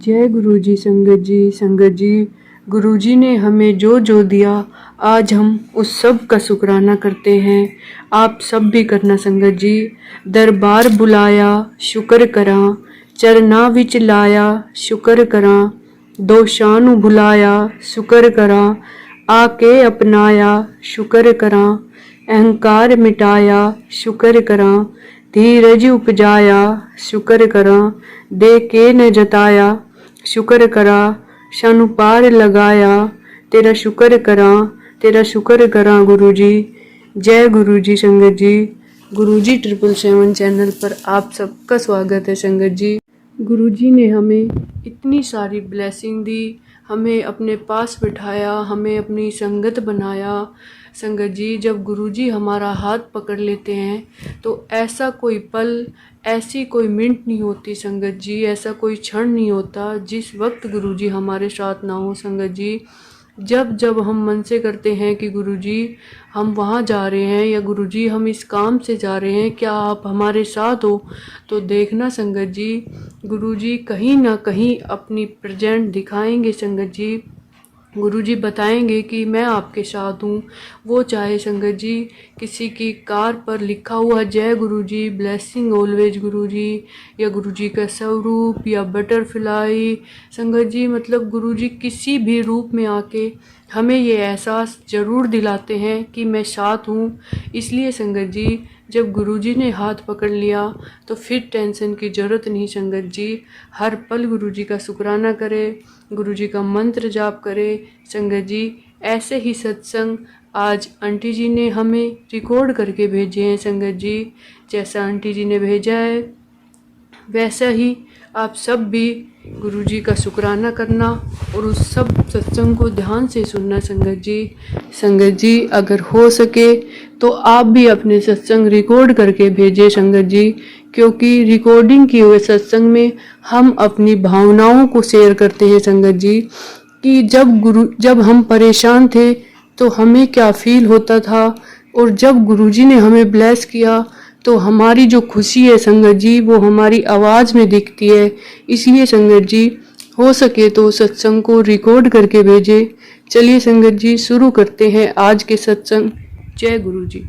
जय गुरु जी। संगत जी गुरु जी ने हमें जो जो दिया आज हम उस सब का शुक्राना करते हैं। आप सब भी करना संगत जी। दरबार बुलाया शुक्र करा, चरना विच लाया शुक्र करा, दो शानू भुलाया शुक्र करा, आके अपनाया शुक्र करा, अहंकार मिटाया शुक्र करा, धीरज उपजाया शुक्र करा, दे के न जताया शुक्र करा, शानू पार लगाया तेरा शुक्र करा, तेरा शुक्र करा गुरु जी। जय गुरु जी। संगत जी गुरु जी 777 चैनल पर आप सबका स्वागत है। संगत जी गुरु जी ने हमें इतनी सारी ब्लेसिंग दी, हमें अपने पास बिठाया, हमें अपनी संगत बनाया। संगत जी जब गुरुजी हमारा हाथ पकड़ लेते हैं तो ऐसा कोई पल, ऐसी कोई मिनट नहीं होती संगत जी, ऐसा कोई क्षण नहीं होता जिस वक्त गुरुजी हमारे साथ ना हो। संगत जी जब जब हम मन से करते हैं कि गुरुजी हम वहाँ जा रहे हैं या गुरुजी हम इस काम से जा रहे हैं, क्या आप हमारे साथ हो, तो देखना संगत जी गुरुजी कहीं ना कहीं अपनी प्रेजेंट दिखाएंगे। संगत जी गुरुजी बताएंगे कि मैं आपके साथ हूँ। वो चाहे संगत जी किसी की कार पर लिखा हुआ जय गुरुजी ब्लेसिंग ऑलवेज गुरुजी, या गुरुजी का स्वरूप या बटरफ्लाई। संगत जी मतलब गुरुजी किसी भी रूप में आके हमें ये एहसास ज़रूर दिलाते हैं कि मैं साथ हूँ। इसलिए संगत जी जब गुरुजी ने हाथ पकड़ लिया तो फिर टेंशन की ज़रूरत नहीं। संगत जी हर पल गुरुजी का शुक्राना करे, गुरुजी का मंत्र जाप करे। संगत जी ऐसे ही सत्संग आज आंटी जी ने हमें रिकॉर्ड करके भेजे हैं। संगत जी जैसा आंटी जी ने भेजा है वैसा ही आप सब भी गुरुजी का शुक्राना करना और उस सब सत्संग को ध्यान से सुनना। संगत जी अगर हो सके तो आप भी अपने सत्संग रिकॉर्ड करके भेजें संगत जी, क्योंकि रिकॉर्डिंग किए हुए सत्संग में हम अपनी भावनाओं को शेयर करते हैं। संगत जी कि जब हम परेशान थे तो हमें क्या फील होता था, और जब गुरुजी ने हमें ब्लेस किया तो हमारी जो खुशी है संगत जी वो हमारी आवाज़ में दिखती है। इसलिए संगत जी हो सके तो सत्संग को रिकॉर्ड करके भेजें। चलिए संगत जी शुरू करते हैं आज के सत्संग। जय गुरु जी।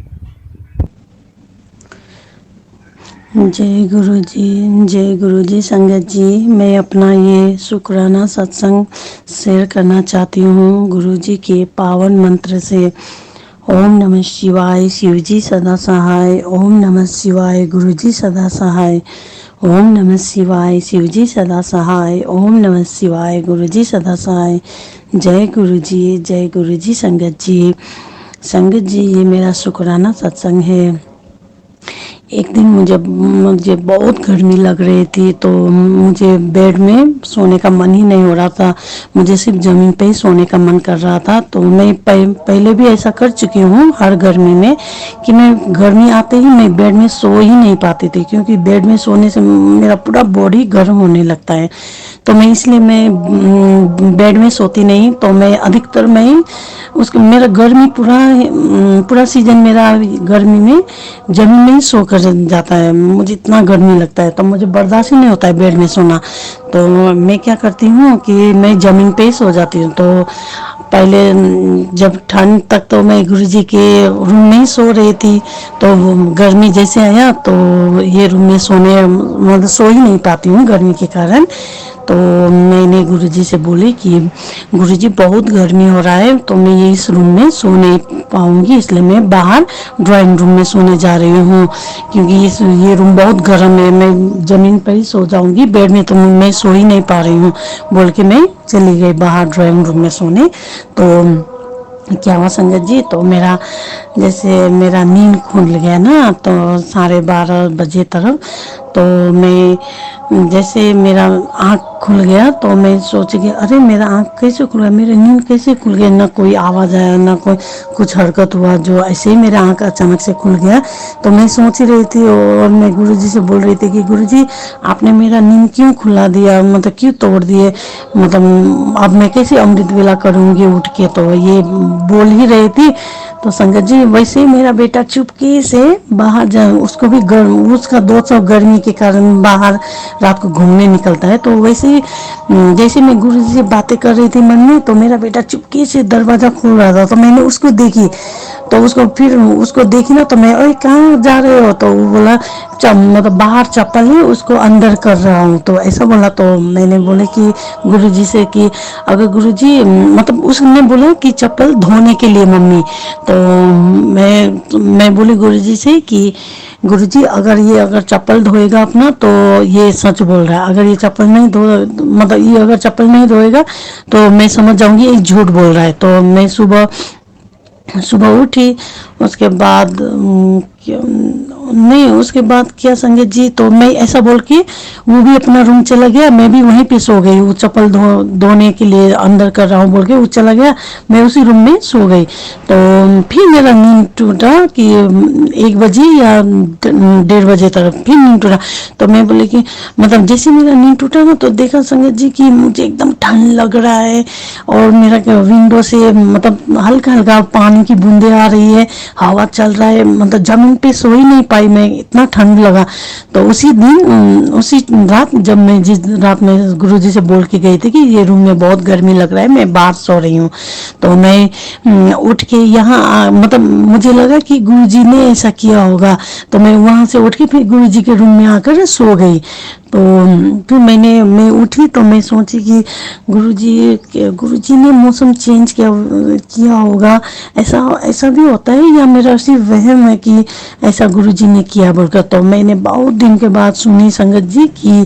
जय गुरु जी। जय गुरु जी। संगत जी मैं अपना ये शुक्राना सत्संग शेयर करना चाहती हूँ गुरु जी के पावन मंत्र से। ओम नमः शिवाय, शिव जी सदा सहाय। ओम नमः शिवाय, गुरु जी सदा सहाय। ओम नमः शिवाय, शिव जी सदा सहाय। ओम नमः शिवाय, गुरु जी सदा सहाय। जय गुरु जी। जय गुरु जी। संगत जी ये मेरा शुक्राना सत्संग है। एक दिन मुझे बहुत गर्मी लग रही थी, तो मुझे बेड में सोने का मन ही नहीं हो रहा था, मुझे सिर्फ ज़मीन पे ही सोने का मन कर रहा था। तो मैं पहले भी ऐसा कर चुकी हूँ हर गर्मी में कि मैं गर्मी आते ही मैं बेड में सो ही नहीं पाती थी, क्योंकि बेड में सोने से मेरा पूरा बॉडी गर्म होने लगता है। तो मैं इसलिए मैं बेड में सोती नहीं, तो मैं अधिकतर मैं उसको मेरा गर्मी पूरा सीजन मेरा गर्मी में जमीन में ही सो कर जाता है। मुझे इतना गर्मी लगता है तो मुझे बर्दाश्त ही नहीं होता है बेड में सोना। तो मैं क्या करती हूँ कि मैं ज़मीन पे ही सो जाती हूँ। तो पहले जब ठंड तक तो मैं गुरुजी के रूम में ही सो रही थी, तो गर्मी जैसे आया तो ये रूम में मतलब सो ही नहीं पाती हूँ गर्मी के कारण। तो मैंने गुरुजी से बोली कि गुरुजी बहुत गर्मी हो रहा है, तो मैं इस रूम में सो नहीं पाऊंगी, इसलिए मैं बाहर ड्राइंग रूम में सोने जा रही हूँ, क्योंकि ये रूम बहुत गर्म है, मैं ज़मीन पर ही सो जाऊंगी, बेड में तो मैं सो ही नहीं पा रही हूँ बोल के मैं चली गई बाहर ड्राइंग रूम में सोने। तो क्या हुआ संगत जी, तो मेरा नींद खुल गया ना, तो 12:30 बजे तरफ, तो मैं जैसे मेरा आँख खुल गया तो मैं सोच गया अरे मेरा आँख कैसे खुल गया, मेरी नींद कैसे खुल गया, ना कोई आवाज़ आया ना कोई कुछ हरकत हुआ, जो ऐसे ही मेरा आँख अचानक से खुल गया। तो मैं सोच ही रही थी और मैं गुरुजी से बोल रही थी कि गुरुजी आपने मेरा नींद क्यों खुला दिया, मतलब क्यों तोड़ दिए, मतलब अब मैं कैसे अमृत वेला करूँगी उठ के। तो ये बोल ही रही थी, तो संगत जी वैसे ही मेरा बेटा चुपके से बाहर जा, उसको भी गर्म, उसका 200 गर्मी के कारण बाहर रात को घूमने निकलता है। तो वैसे ही जैसे मैं गुरु जी से बातें कर रही थी मन में, तो मेरा बेटा चुपके से दरवाजा खोल रहा था। तो मैंने उसको देखी, तो उसको देखी ना, तो मैं, ओए कहाँ जा रहे हो? तो वो बोला मतलब बाहर चप्पल है, उसको अंदर कर रहा हूँ, तो ऐसा बोला। तो मैंने बोले कि गुरुजी से कि अगर गुरुजी, मतलब उसने बोला कि चप्पल धोने के लिए मम्मी। तो मैं बोली गुरुजी से कि गुरुजी अगर चप्पल धोएगा अपना तो ये सच बोल रहा है, अगर ये चप्पल नहीं धो, मतलब ये अगर चप्पल नहीं धोएगा तो मैं समझ जाऊंगी ये झूठ बोल रहा है। तो मैं सुबह सुबह उठी, उसके बाद नहीं, उसके बाद क्या संगत जी, तो मैं ऐसा बोल के वो भी अपना रूम चला गया, मैं भी वहीं पे सो गई। वो चप्पल धोने के लिए अंदर कर रहा हूँ बोल के वो चला गया, मैं उसी रूम में सो गई। तो फिर मेरा नींद टूटा कि 1 बजे या 1:30 बजे तक फिर नींद टूटा। तो मैं बोले कि मतलब जैसे मेरा नींद टूटा ना, तो देखा संगत जी कि मुझे एकदम ठंड लग रहा है, और मेरा विंडो से मतलब हल्का हल्का पानी की बूंदे आ रही है, हवा चल रहा है, मतलब जमीन पे सो ही नहीं पाई मैं, इतना ठंड लगा। तो उसी रात, जब मैं जिस रात में गुरुजी से बोल के गई थी कि ये रूम में बहुत गर्मी लग रहा है, मैं बाहर सो रही हूँ, तो मैं उठ के यहाँ मतलब मुझे लगा कि गुरुजी ने ऐसा किया होगा, तो मैं वहाँ से उठ के फिर गुरुजी के रूम में आकर सो गई। तो फिर मैं उठी तो मैं सोची कि गुरुजी ने मौसम चेंज किया होगा, ऐसा भी होता है, या मेरा सिर्फ वहम है कि ऐसा गुरुजी ने किया बोलकर। तो मैंने बहुत दिन के बाद सुनी संगत जी कि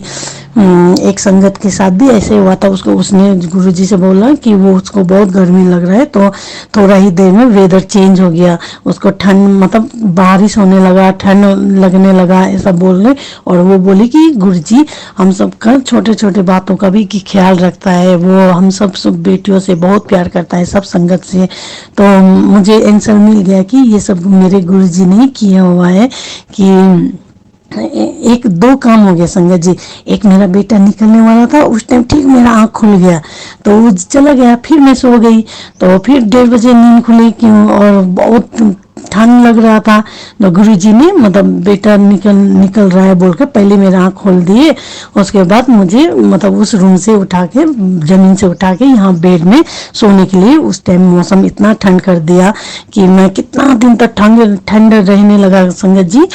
एक संगत के साथ भी ऐसे हुआ था। उसने गुरुजी से बोला कि वो उसको बहुत गर्मी लग रहा है, तो थोड़ा ही देर में वेदर चेंज हो गया, उसको ठंड मतलब बारिश होने लगा, ठंड लगने लगा, ऐसा बोल रहे। और वो बोली कि गुरुजी हम सबका छोटे छोटे बातों का भी कि ख्याल रखता है, वो हम सब बेटियों से बहुत प्यार करता है, सब संगत से। तो मुझे आंसर मिल गया कि ये सब मेरे गुरुजी ने किया हुआ है। कि एक दो काम हो गया संगत जी, एक मेरा बेटा निकलने वाला था, उस टाइम ठीक मेरा आँख खुल गया, तो वो चला गया, फिर मैं सो गई। तो फिर 1:30 बजे नींद खुली क्यों, और बहुत ठंड लग रहा था। तो गुरुजी ने मतलब बेटा निकल रहा है बोल के पहले मेरा आँख खोल दिए, उसके बाद मुझे मतलब उस रूम से उठा के, जमीन से उठा के यहाँ बेड में सोने के लिए, उस टाइम मौसम इतना ठंड कर दिया कि मैं कितना दिन तक ठंड रहने लगा संगत जी।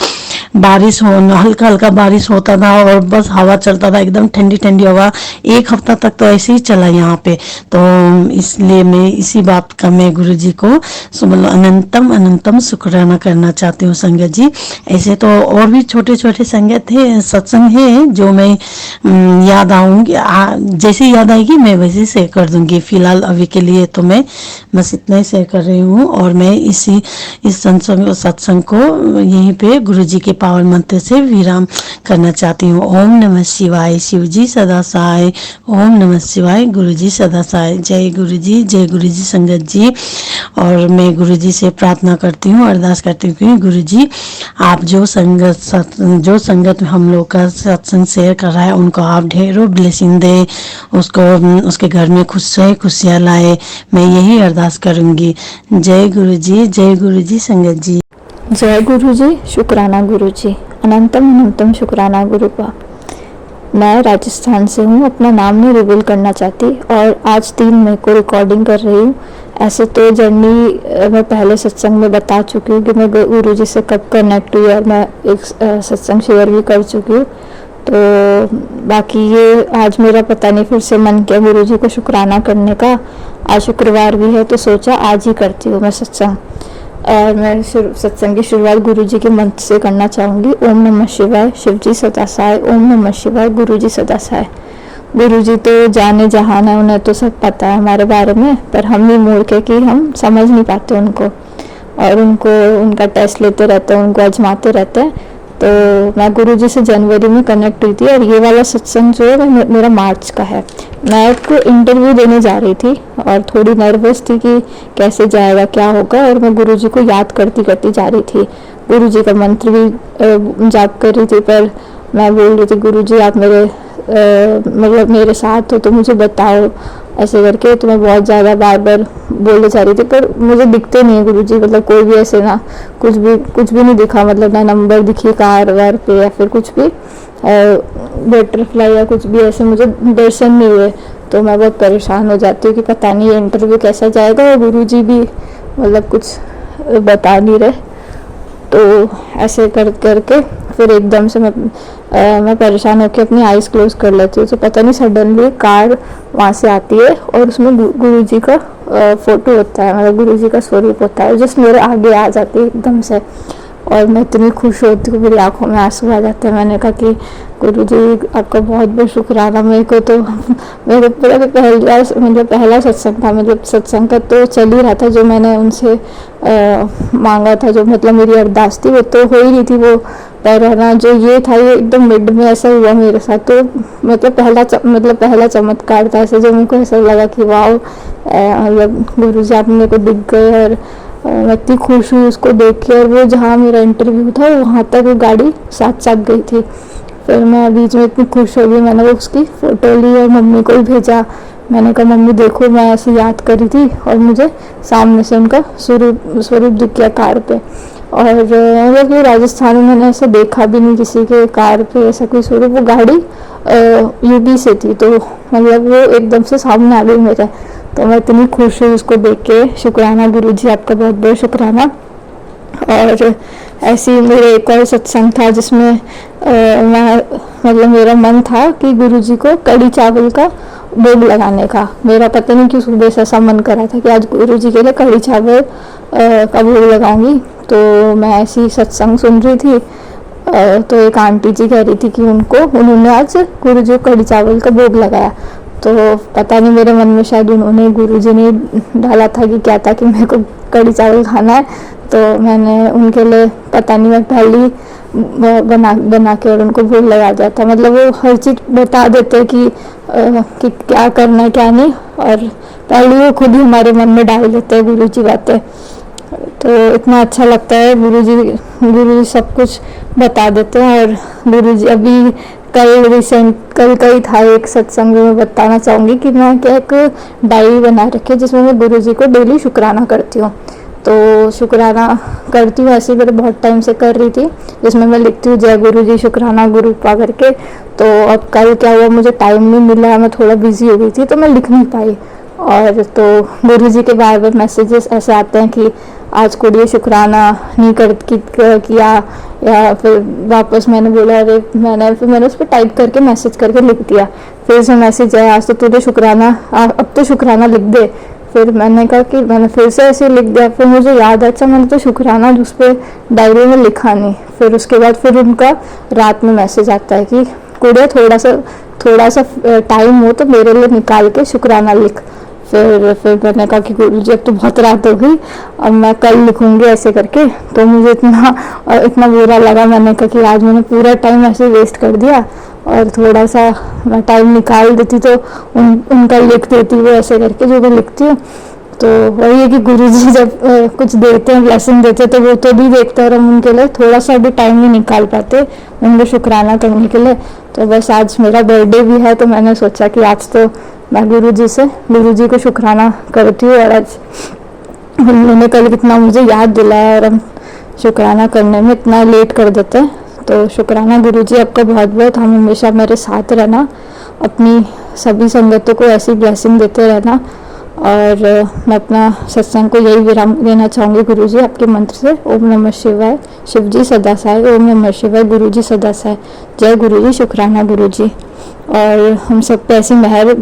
बारिश होना, हल्का हल्का बारिश होता था और बस हवा चलता था, एकदम ठंडी ठंडी हवा। 1 हफ्ता तक तो ऐसे ही चला यहाँ पे। तो इसलिए मैं इसी बात का मैं गुरुजी को अनंतम अनंतम शुक्राना करना चाहती हूँ संगत जी। ऐसे तो और भी छोटे छोटे संगत है, सत्संग है जो मैं याद आऊंगी, जैसे याद आएगी मैं वैसे शेयर कर दूंगी। फिलहाल अभी के लिए तो मैं बस इतना ही शेयर कर रही हूँ, और मैं इस सत्संग को यहीं पे गुरुजी के पावन मंत्र से विराम करना चाहती हूँ। ओम नमः शिवाय, शिव जी सदा सहाय। ओम नमः शिवाय, गुरु जी सदा सहाय। जय गुरु जी संगत जी। और मैं गुरु जी से प्रार्थना करती हूँ, अरदास करती हूँ कि गुरु जी आप जो संगत हम लोग का सत्संग शेयर कर रहा है, उनको आप ढेरों ब्लेसिंग दे, उसके घर में खुशियाँ लाए, मैं यही अरदास करूँगी। जय गुरु जी संगत जी। जय गुरु जी, शुक्राना गुरु जी, अनंतम अनंतम शुक्राना गुरु का। मैं राजस्थान से हूँ, अपना नाम नहीं रिवील करना चाहती, और आज 3 मई को रिकॉर्डिंग कर रही हूँ। ऐसे तो जर्नी मैं पहले सत्संग में बता चुकी हूँ कि मैं गुरु जी से कब कनेक्ट हुई, और मैं एक सत्संग शेयर भी कर चुकी हूँ। तो बाकी ये आज मेरा पता नहीं फिर से मन किया गुरु जी को शुक्राना करने का। आज शुक्रवार भी है तो सोचा आज ही करती हूँ मैं सत्संग। और मैं सत्संग की शुरुआत गुरु जी के मंत्र से करना चाहूँगी। ओम नमः शिवाय, शिव जी सदा सहाय। ओम नमः शिवाय, गुरु जी सदा सहाय। गुरु जी तो जाने जहान है, उन्हें तो सब पता है हमारे बारे में, पर हम ही मूर्ख है कि हम समझ नहीं पाते उनको, और उनका टेस्ट लेते रहते हैं, उनको आजमाते रहते हैं। तो मैं गुरु जी से जनवरी में कनेक्ट हुई थी, और ये वाला सत्संग जो है मेरा मार्च का है। मैं एक इंटरव्यू देने जा रही थी और थोड़ी नर्वस थी कि कैसे जाएगा, क्या होगा, और मैं गुरु जी को याद करती करती जा रही थी। गुरु जी का मंत्र भी जाप कर रही थी, पर मैं बोल रही थी गुरु जी आप मतलब मेरे साथ हो तो मुझे बताओ, ऐसे करके। तो मैं बहुत ज़्यादा बार बार बोले जा रही थी, पर मुझे दिखते नहीं है गुरुजी, मतलब कोई भी ऐसे ना कुछ भी नहीं दिखा, मतलब ना नंबर दिखी कार वार पे या फिर कुछ भी बटरफ्लाई या कुछ भी ऐसे मुझे दर्शन नहीं हुए। तो मैं बहुत परेशान हो जाती हूँ कि पता नहीं ये इंटरव्यू कैसा जाएगा, और गुरुजी भी मतलब कुछ बता नहीं रहे। तो ऐसे करके फिर एकदम से मैं परेशान होकर अपनी आईज क्लोज कर लेती हूँ। तो पता नहीं सडनली कार वहाँ से आती है और उसमें गुरुजी का फोटो होता है, मतलब गुरुजी का स्वरूप होता है, जिस मेरे आगे आ जाती है एकदम से। और मैं इतनी खुश होती हूँ, मेरी आंखों में आंसू आ जाते हैं। मैंने कहा कि गुरुजी आपका बहुत बहुत शुक्राना। मेरे को तो मेरे पहला सत्संग था, मतलब सत्संग का तो चल ही रहा था, जो मैंने उनसे मांगा था, जो मतलब मेरी अरदास थी वो तो हो ही रही थी वो। पर है ना, जो ये था ये एकदम मिड में ऐसा हुआ मेरे साथ। तो मतलब पहला चमत्कार था ऐसे, जो मेरे को ऐसा लगा कि वाह, मतलब गुरुजी आप मेरे को दिख गए। और मैं इतनी खुश हुई उसको देख के। और वो जहाँ मेरा इंटरव्यू था वहाँ तक वो गाड़ी साथ साथ गई थी। फिर मैं बीच में इतनी खुश हो गई, मैंने वो उसकी फ़ोटो ली और मम्मी को ही भेजा। मैंने कहा मम्मी देखो, मैं ऐसे याद करी थी और मुझे सामने से उनका स्वरूप दिख गया कार पे। और मतलब ये राजस्थान में मैंने ऐसा देखा भी नहीं किसी के कार पे ऐसा कोई स्वरूप। वो गाड़ी यूपी से थी, तो मतलब वो एकदम से सामने आ गई मेरे। तो मैं इतनी खुश हुई उसको देख के। शुक्राना गुरुजी, आपका बहुत बहुत शुक्राना। और ऐसे ही मेरे एक और सत्संग था जिसमें मैं मतलब मेरा मन था कि गुरुजी को कड़ी चावल का भोग लगाने का। मेरा पता नहीं क्यों सुबह से ऐसा मन करा था कि आज गुरुजी के लिए कड़ी चावल का भोग लगाऊंगी। तो मैं ऐसी सत्संग सुन रही थी, तो एक आंटी जी कह रही थी कि उन्होंने आज गुरुजी को कड़ी चावल का भोग लगाया। तो पता नहीं मेरे मन में शायद उन्होंने, गुरुजी ने डाला था कि क्या था कि मेरे को कड़ी चावल खाना है। तो मैंने उनके लिए पता नहीं मैं पहले बना के और उनको भोग लगा दिया था। मतलब वो हर चीज़ बता देते कि क्या करना है क्या नहीं, और पहले वो खुद ही हमारे मन में डाल देते हैं गुरुजी बातें। तो इतना अच्छा लगता है, गुरुजी सब कुछ बता देते हैं। और गुरुजी अभी कल का ही था एक सत्संग में, मैं बताना चाहूँगी कि मैं क्या एक डायरी बना रखी है जिसमें मैं गुरुजी को डेली शुक्राना करती हूँ। तो शुक्राना करती हूँ ऐसे मेरे बहुत टाइम से कर रही थी, जिसमें मैं लिखती हूँ जय गुरुजी शुक्राना गुरुपा करके। तो अब कल क्या हुआ, मुझे टाइम नहीं मिला, मैं थोड़ा बिजी हो गई थी तो मैं लिख नहीं पाई। और तो गुरुजी के बार बार मैसेजेस ऐसे आते हैं कि आज को ये शुक्राना नहीं किया, या फिर वापस मैंने बोला अरे मैंने उस पर टाइप करके मैसेज करके लिख दिया। फिर से मैसेज आया आज तो तुझे शुक्राना, अब तो शुक्राना लिख दे। फिर मैंने कहा कि मैंने फिर से ऐसे लिख दिया। फिर मुझे याद अच्छा मैंने तो शुक्राना उस पर डायरी में लिखा नहीं। फिर उसके बाद फिर उनका रात में मैसेज आता है कि कुड़े थोड़ा सा टाइम हो तो मेरे लिए निकाल के शुक्राना लिख। फिर मैंने कहा कि गुरुजी अब तो बहुत रात हो गई, अब मैं कल लिखूंगी ऐसे करके। तो मुझे इतना बुरा लगा, मैंने कहा कि आज मैंने पूरा टाइम ऐसे वेस्ट कर दिया, और थोड़ा सा मैं टाइम निकाल देती तो उनका लिख देती वो ऐसे करके जो मैं लिखती हूँ। तो वही है कि गुरुजी जब कुछ देते हैं, ब्लेसिंग देते हैं, तो वो तो भी देखते हैं और हम उनके लिए थोड़ा सा भी टाइम नहीं निकाल पाते उनको शुक्राना करने के लिए। तो बस आज मेरा बर्थडे भी है, तो मैंने सोचा कि आज तो मैं गुरुजी को शुक्राना करती हूँ। और आज उन्होंने कल कितना मुझे याद दिलाया, और हम शुक्राना करने में इतना लेट कर देते हैं। तो शुक्राना गुरुजी आपका बहुत बहुत, हम हमेशा मेरे साथ रहना, अपनी सभी संगतों को ऐसी ब्लेसिंग देते रहना। और मैं अपना सत्संग को यही विराम देना चाहूँगी गुरुजी आपके मंत्र से। ओम नमः शिवाय, शिव जी सदा साय। ओम नमः शिवाय, गुरुजी सदा साय। जय गुरुजी, शुक्राना गुरुजी। और हम सब पे ऐसी मेहर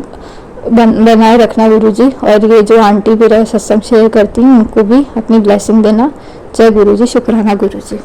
बनाए रखना गुरुजी। और ये जो आंटी मेरा सत्संग शेयर करती हैं उनको भी अपनी ब्लेसिंग देना। जय गुरुजी, शुक्राना गुरुजी।